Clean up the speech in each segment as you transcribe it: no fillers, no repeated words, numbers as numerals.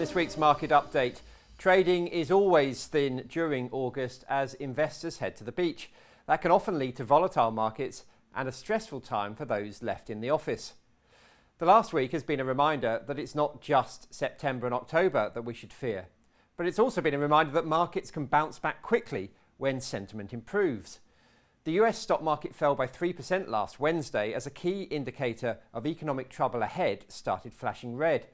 this week's market update. Trading is always thin during August as investors head to the beach. That can often lead to volatile markets and a stressful time for those left in the office. The last week has been a reminder that it's not just September and October that we should fear, but it's also been a reminder that markets can bounce back quickly when sentiment improves. The US stock market fell by 3% last Wednesday as a key indicator of economic trouble ahead started flashing red.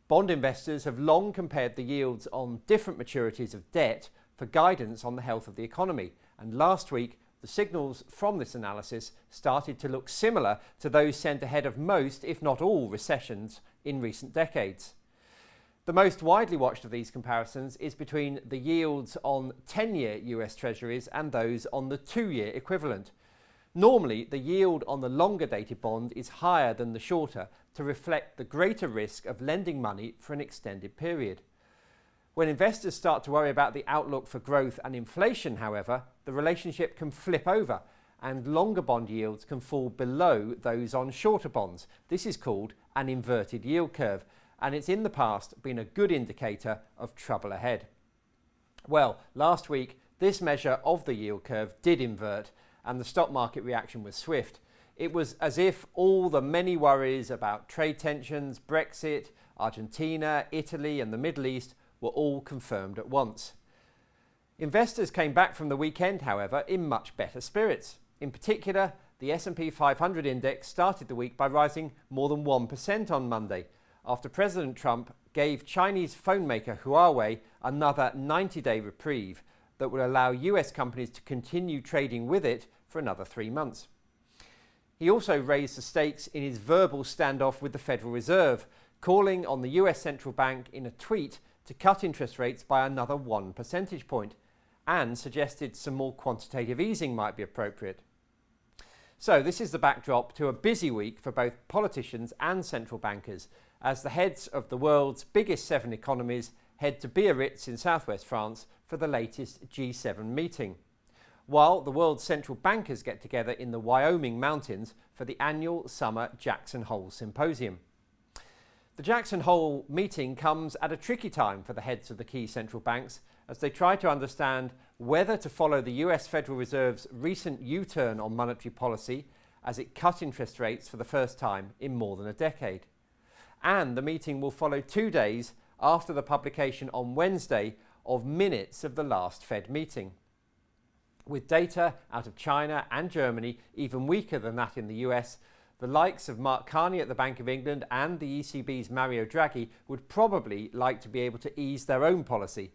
Bond investors have long compared the yields on different maturities of debt for guidance on the health of the economy, and last week the signals from this analysis started to look similar to those sent ahead of most, if not all, recessions in recent decades. The most widely watched of these comparisons is between the yields on 10-year US Treasuries and those on the 2-year equivalent. Normally, the yield on the longer dated bond is higher than the shorter to reflect the greater risk of lending money for an extended period. When investors start to worry about the outlook for growth and inflation, however, the relationship can flip over and longer bond yields can fall below those on shorter bonds. This is called an inverted yield curve, and it's in the past been a good indicator of trouble ahead. Well, last week, this measure of the yield curve did invert, and the stock market reaction was swift. It was as if all the many worries about trade tensions, Brexit, Argentina, Italy and the Middle East were all confirmed at once. Investors came back from the weekend, however, in much better spirits. In particular, the S&P 500 index started the week by rising more than 1% on Monday, after President Trump gave Chinese phone maker Huawei another 90-day reprieve that would allow US companies to continue trading with it for another 3 months. He also raised the stakes in his verbal standoff with the Federal Reserve, calling on the US central bank in a tweet to cut interest rates by another 1 percentage point, and suggested some more quantitative easing might be appropriate. So this is the backdrop to a busy week for both politicians and central bankers, as the heads of the world's biggest 7 economies head to Biarritz in southwest France for the latest G7 meeting, while the world's central bankers get together in the Wyoming mountains for the annual summer Jackson Hole Symposium. The Jackson Hole meeting comes at a tricky time for the heads of the key central banks as they try to understand whether to follow the US Federal Reserve's recent U-turn on monetary policy as it cut interest rates for the first time in more than a decade. And the meeting will follow 2 days after the publication on Wednesday of minutes of the last Fed meeting. With data out of China and Germany even weaker than that in the US, the likes of Mark Carney at the Bank of England and the ECB's Mario Draghi would probably like to be able to ease their own policy,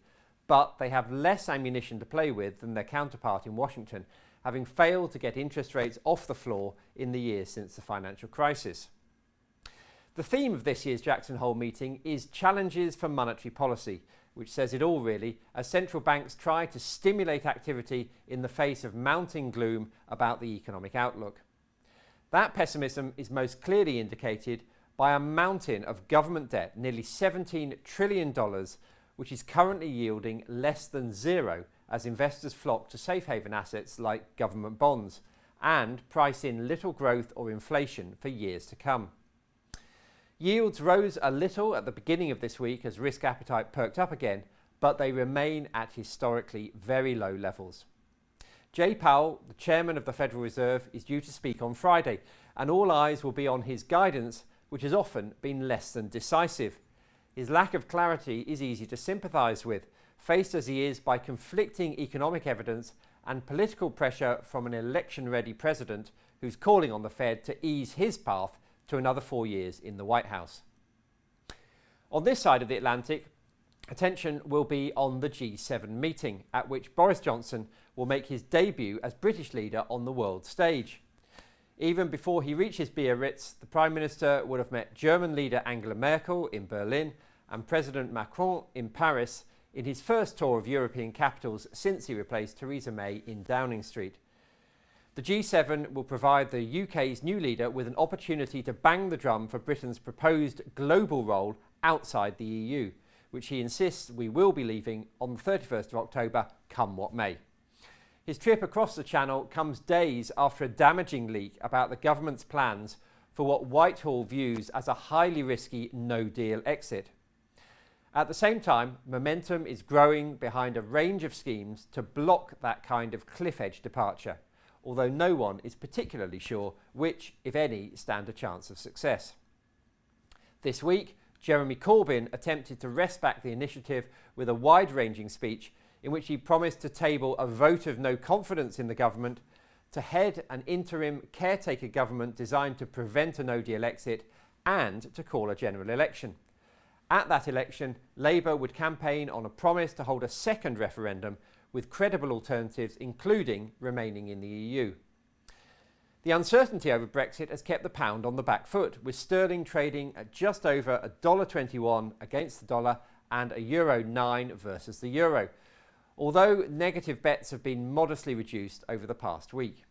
but they have less ammunition to play with than their counterpart in Washington, having failed to get interest rates off the floor in the years since the financial crisis. The theme of this year's Jackson Hole meeting is Challenges for Monetary Policy, which says it all really, as central banks try to stimulate activity in the face of mounting gloom about the economic outlook. That pessimism is most clearly indicated by a mountain of government debt, nearly $17 trillion, which is currently yielding less than zero as investors flock to safe haven assets like government bonds and price in little growth or inflation for years to come. Yields rose a little at the beginning of this week as risk appetite perked up again, but they remain at historically very low levels. Jay Powell, the chairman of the Federal Reserve, is due to speak on Friday, and all eyes will be on his guidance, which has often been less than decisive. His lack of clarity is easy to sympathise with, faced as he is by conflicting economic evidence and political pressure from an election-ready president who's calling on the Fed to ease his path to another 4 years in the White House. On this side of the Atlantic, attention will be on the G7 meeting, at which Boris Johnson will make his debut as British leader on the world stage. Even before he reaches Biarritz, the Prime Minister would have met German leader Angela Merkel in Berlin and President Macron in Paris in his first tour of European capitals since he replaced Theresa May in Downing Street. The G7 will provide the UK's new leader with an opportunity to bang the drum for Britain's proposed global role outside the EU, which he insists we will be leaving on the 31st of October, come what may. His trip across the Channel comes days after a damaging leak about the government's plans for what Whitehall views as a highly risky no-deal exit. At the same time, momentum is growing behind a range of schemes to block that kind of cliff-edge departure, although no one is particularly sure which, if any, stand a chance of success. This week, Jeremy Corbyn attempted to wrest back the initiative with a wide-ranging speech in which he promised to table a vote of no confidence in the government, to head an interim caretaker government designed to prevent a no-deal exit, and to call a general election. At that election, Labour would campaign on a promise to hold a second referendum with credible alternatives, including remaining in the EU. The uncertainty over Brexit has kept the pound on the back foot, with sterling trading at just over $1.21 against the dollar and €1.09 versus the euro, although negative bets have been modestly reduced over the past week.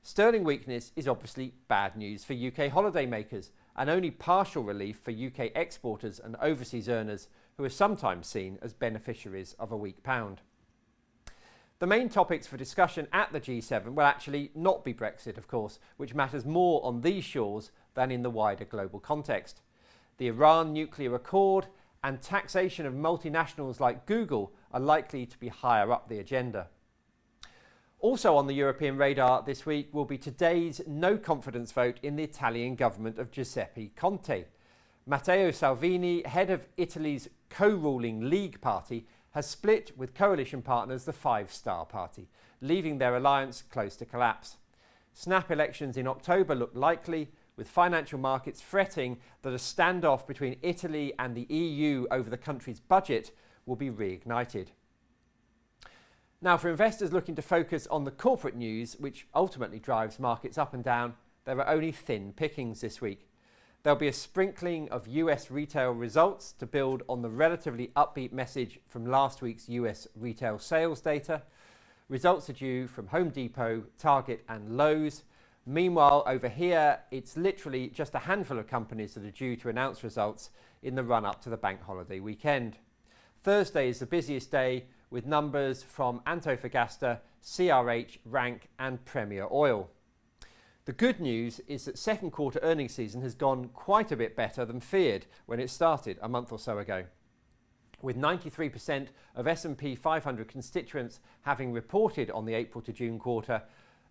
Sterling weakness is obviously bad news for UK holidaymakers, and only partial relief for UK exporters and overseas earners who are sometimes seen as beneficiaries of a weak pound. The main topics for discussion at the G7 will actually not be Brexit, of course, which matters more on these shores than in the wider global context. The Iran nuclear accord and taxation of multinationals like Google are likely to be higher up the agenda. Also on the European radar this week will be today's no-confidence vote in the Italian government of Giuseppe Conte. Matteo Salvini, head of Italy's co-ruling League Party, has split with coalition partners the Five Star Party, leaving their alliance close to collapse. Snap elections in October look likely, with financial markets fretting that a standoff between Italy and the EU over the country's budget will be reignited. Now, for investors looking to focus on the corporate news, which ultimately drives markets up and down, there are only thin pickings this week. There'll be a sprinkling of US retail results to build on the relatively upbeat message from last week's US retail sales data. Results are due from Home Depot, Target and Lowe's. Meanwhile, over here, it's literally just a handful of companies that are due to announce results in the run-up to the bank holiday weekend. Thursday is the busiest day, with numbers from Antofagasta, CRH, Rank and Premier Oil. The good news is that second quarter earnings season has gone quite a bit better than feared when it started a month or so ago. With 93% of S&P 500 constituents having reported on the April to June quarter,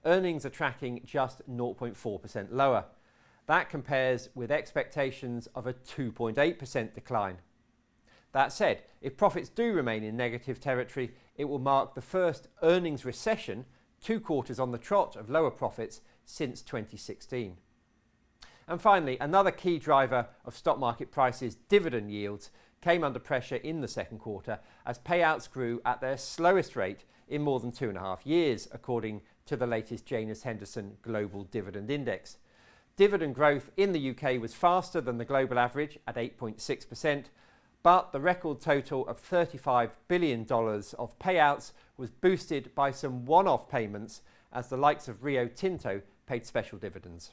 earnings are tracking just 0.4% lower. That compares with expectations of a 2.8% decline. That said, if profits do remain in negative territory, it will mark the first earnings recession, 2 quarters on the trot of lower profits, since 2016. And finally, another key driver of stock market prices, dividend yields, came under pressure in the second quarter as payouts grew at their slowest rate in more than 2.5 years, according to the latest Janus Henderson Global Dividend Index. Dividend growth in the UK was faster than the global average at 8.6%, but the record total of $35 billion of payouts was boosted by some one-off payments as the likes of Rio Tinto paid special dividends.